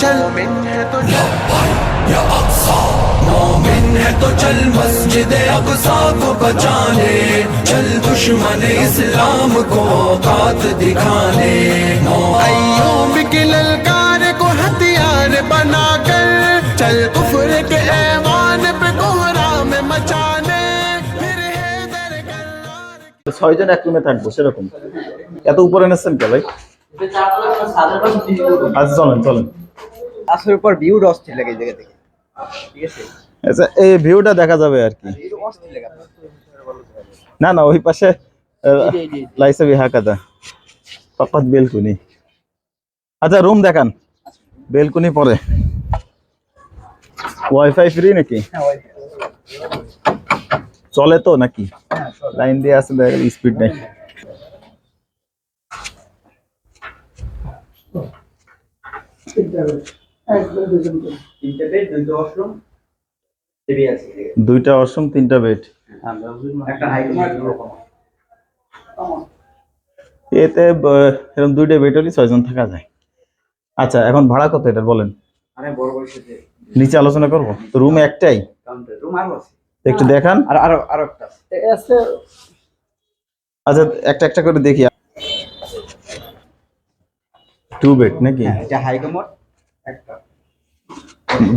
चल मोमिन है तो या अक्सा, मोमिन है तो चल मस्जिद अक्सा को बचाने, चल दुश्मन इस्लाम को औकात दिखाने। अय्यूब की ललकार को हथियार बनाकर चल कुफ्र के ऐवान पे कोहराम मचाने, फिर हैदर करार। 6 জন এক রুমে থাকবো সেরকম। এত উপরে নেছেন কে ভাই? আচ্ছা চলেন চলেন। আসলে উপর ভিউ অস্থির লাগে এই জায়গা থেকে, ঠিক আছে? আচ্ছা এই ভিউটা দেখা যাবে আর কি। ভিউ অস্থির লাগে আপনার। না না ওই পাশে লাইসা বিহা কাদা ফাকাত বেলকুনি। আচ্ছা রুম দেখান, বেলকুনি পরে। ওয়াইফাই ফ্রি নাকি? হ্যাঁ ওই চলে তো নাকি? লাইন দিয়ে আছে, স্পিড নাই। দুইটা ওয়াশরুম 3টা বেড, একটা হাই এতে এরকম 2টা বেড হলে 6 জন থাকা যায়। আচ্ছা এখন ভাড়া কত এটা বলেন? আরে বড় বড় সাথে নিচে আলোচনা করব তো। রুম একটাই, কাউন্টার রুম আরো আছে, একটু দেখান। আর আরো একটা আছে। আচ্ছা একটা একটা করে দেখি। 2 বেড নাকি? হ্যাঁ এটা হাই কমোড একটা,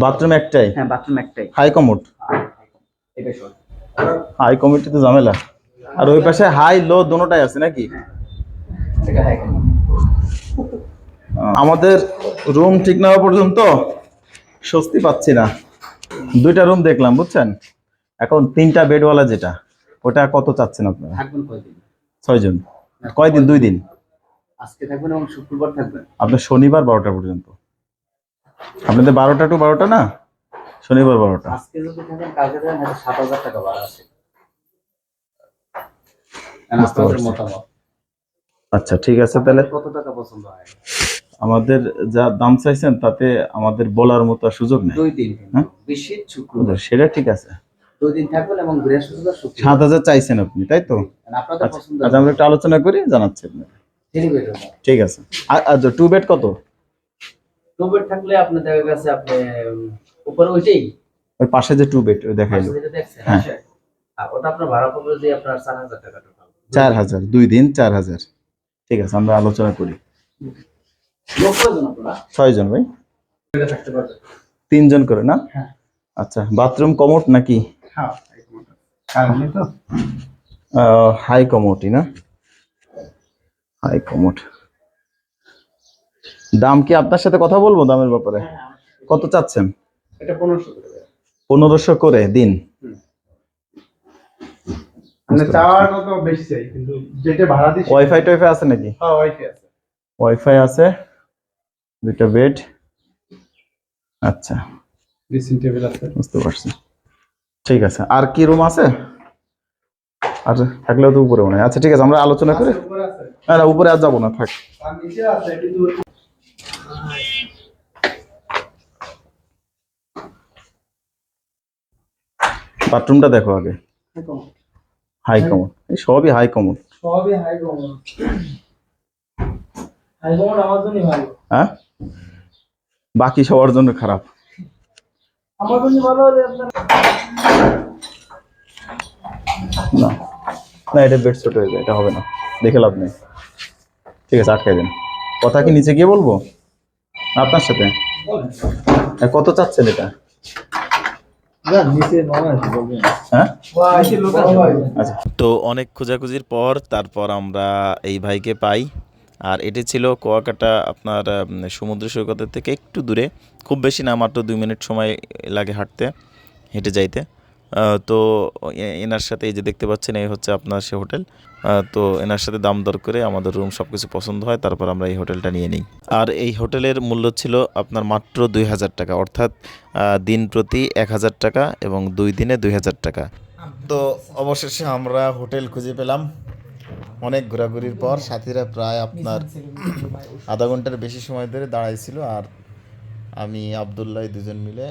বাথরুম একটাই? হ্যাঁ বাথরুম একটাই। High commode? এটা শর্ট, হাই কমোডে তো ঝামেলা। আর ওই পাশে হাই লো দুটোটাই আছে নাকি? এটা হাই কমোড। আমাদের রুম ঠিক না হওয়া পর্যন্ত স্বস্তি পাচ্ছি না। 2টা রুম দেখলাম বুঝছেন, এখন 3টা বেডওয়ালা যেটা, ওটা কত চাচ্ছেন আপনারা? থাকবেন কয়দিন? 6 জন। কয়দিন? 2 দিন। আজকে থাকবেন এবং শুক্রবার থাকবেন। আপনার শনিবার 12টা পর্যন্ত। আপনাদের 12টা টু 12টা না, শনিবার 12টা। আজকে যদি থাকেন কালকে থাকেন হয়তো 7,000 টাকা ভাড়া আছে। আপনাদের মতামত। আচ্ছা ঠিক আছে তাহলে। কত টাকা পছন্দ হয়? আমাদের যা দাম চাইছেন তাতে আমাদের বলার মতো আর সুযোগ নেই। 2 দিন, হ্যাঁ? বেশি শুক্রবার। সেটা ঠিক আছে। 2 দিন থাকবেন এবং বৃহস্পতিবার শুক্রবার। 7,000 চাইছেন আপনি, তাই তো? আপনাদের পছন্দ। আচ্ছা আমরা একটু আলোচনা করি, জানাচ্ছি আপনাকে। ঠিক আছে। আর 2 বেড কত? 2 বেড থাকলে আপনি দেখা গেছে আপনি উপরে ওইটাই, ওই পাশে যে 2 বেড ওই দেখাইলো। যেটা দেখছেন, হ্যাঁ। আর ওটা আপনার ভাড়া পড়বে যে আপনার 4,000 টাকা টোটাল। 4,000 2 দিন 4,000। ঠিক আছে আমরা আলোচনা করি। লোক কয়জন আপনারা? 6 জন ভাই। এটা থাকতে পারবে 3 জন করে না? হ্যাঁ। আচ্ছা বাথরুম কমোড নাকি? হ্যাঁ কারণে তো হাই কমোডই না? High commode. দাম কি আপনার সাথে কথা বলবো দামের ব্যাপারে? কত চাচ্ছেন? এটা 1500 টাকা। 1500 করে দিন। মানে চাওয়ার কত বেশি চাই, কিন্তু যেটা ভাড়া দিছি। ওয়াইফাই টয়ফাই আছে নাকি? হ্যাঁ ওয়াইফাই আছে। ওয়াইফাই আছে, 2টা বেড। আচ্ছা ড্রেসিং টেবিল আছে। বুঝতে পারছি। ঠিক আছে আর কি রুম আছে? আর থাকলেও তো উপরে মনে হয়। আচ্ছা ঠিক আছে আমরা আলোচনা করি। উপরে আছে না না উপরে আর যাবো না, থাক। আর নিচে আছে কিন্তু বাথরুমটা দেখো আগে। হাই কমোড, এই সবই হাই কমোড। সবই হাই কমন। হাই কমন আমার জন্য ভালো। হ্যাঁ বাকি সবার জন্য খারাপ। আমার জন্য ভালো হলে আপনার না না এটা বেড ছোট হয়ে যায়, এটা হবে না, দেখে লাভ নেই। ঠিক আছে আটকাই দেন। কথা কি নিচে গিয়ে বলবো আপনার সাথে? কত চাচ্ছেন এটা? না নিচে নয় আছে বলবেন। হ্যাঁ নিচে লোক আছে। আচ্ছা তো অনেক খোঁজাখুঁজির পর তারপর আমরা এই ভাইকে পাই। আর এটি ছিল কুয়াকাটা আপনার সমুদ্র সৈকতের থেকে একটু দূরে, খুব বেশি না, মাত্র 2 মিনিট সময় লাগে হাঁটতে, হেঁটে যাইতে। তো এনার সাথে এই যে দেখতে পাচ্ছেন এই হচ্ছে আপনার সে হোটেল। তো এনার সাথে দাম দর করে আমাদের রুম সব কিছু পছন্দ হয়, তারপর আমরা এই হোটেলটা নিয়ে নিই। আর এই হোটেলের মূল্য ছিল আপনার মাত্র 2,000 টাকা, অর্থাৎ দিন প্রতি 1,000 টাকা এবং 2 দিনে 2,000 টাকা। তো অবশেষে আমরা হোটেল খুঁজে পেলাম অনেক ঘোরাঘুরির পর। সাথীরা প্রায় আপনার আধা ঘন্টার বেশি সময় ধরে দাঁড়াইছিল, আর আমি আবদুল্লাহ 2জন মিলে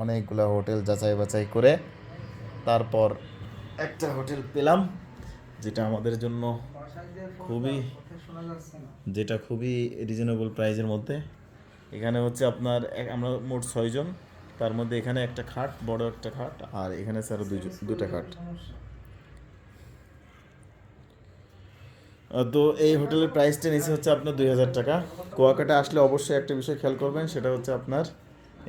অনেকগুলো হোটেল যাচাই বাছাই করে তারপর একটা হোটেল পেলাম, যেটা আমাদের জন্য খুবই রিজনেবল প্রাইজের মধ্যে। এখানে হচ্ছে আপনার আমরা মোট 6 জন, তার মধ্যে এখানে একটা খাট, বড় একটা খাট, আর এখানে স্যার দুটা খাট। তো এই হোটেলের প্রাইসটা নিচে হচ্ছে আপনার 2000 টাকা। কুয়াকাটা আসলে অবশ্যই একটা বিষয় খেয়াল করবেন, সেটা হচ্ছে আপনার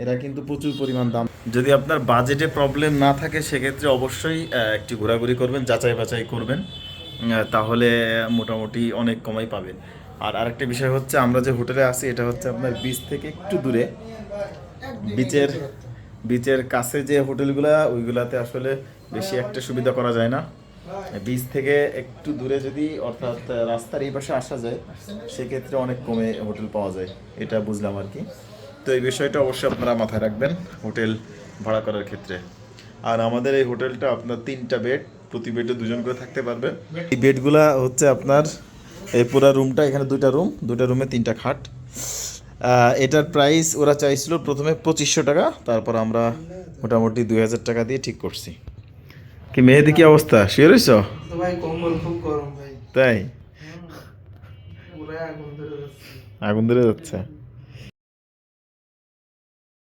এরা কিন্তু প্রচুর পরিমাণ দাম। যদি আপনার বাজেটে প্রবলেম না থাকে সেক্ষেত্রে অবশ্যই একটু ঘোরাঘুরি করবেন, যাচাই বাছাই করবেন, তাহলে মোটামুটি অনেক কমাই পাবেন। আর আরেকটা বিষয় হচ্ছে আমরা যে হোটেলে আছি এটা হচ্ছে আপনার বিচ থেকে একটু দূরে, বিচের কাছে যে হোটেলগুলা ওইগুলাতে আসলে বেশি একটা সুবিধা করা যায় না। বিচ থেকে একটু দূরে যদি অর্থাৎ রাস্তার এই পাশে আসা যায় সেক্ষেত্রে অনেক কমে হোটেল পাওয়া যায়, এটা বুঝলাম আর কি। তো এই বিষয়টা অবশ্যই আপনারা মাথায় রাখবেন হোটেল ভাড়া করার ক্ষেত্রে। আর আমাদের এই হোটেলটা আপনার 3টা বেড, প্রতি বেডে 2জন করে থাকতে পারবে। এই বেডগুলা হচ্ছে আপনার এই পুরো রুমটা, এখানে 2টা রুম, 2টা রুমে 3টা খাট। এটার প্রাইস ওরা চাইছিল প্রথমে 2500 টাকা, তারপর আমরা মোটামুটি 2000 টাকা দিয়ে ঠিক করছি। কি মেহেদি, কি অবস্থা, শিওর হইছ? তো ভাই কম্বল খুব গরম ভাই, তাই পুরো আগুন ধরে যাচ্ছে। আগুন ধরে যাচ্ছে।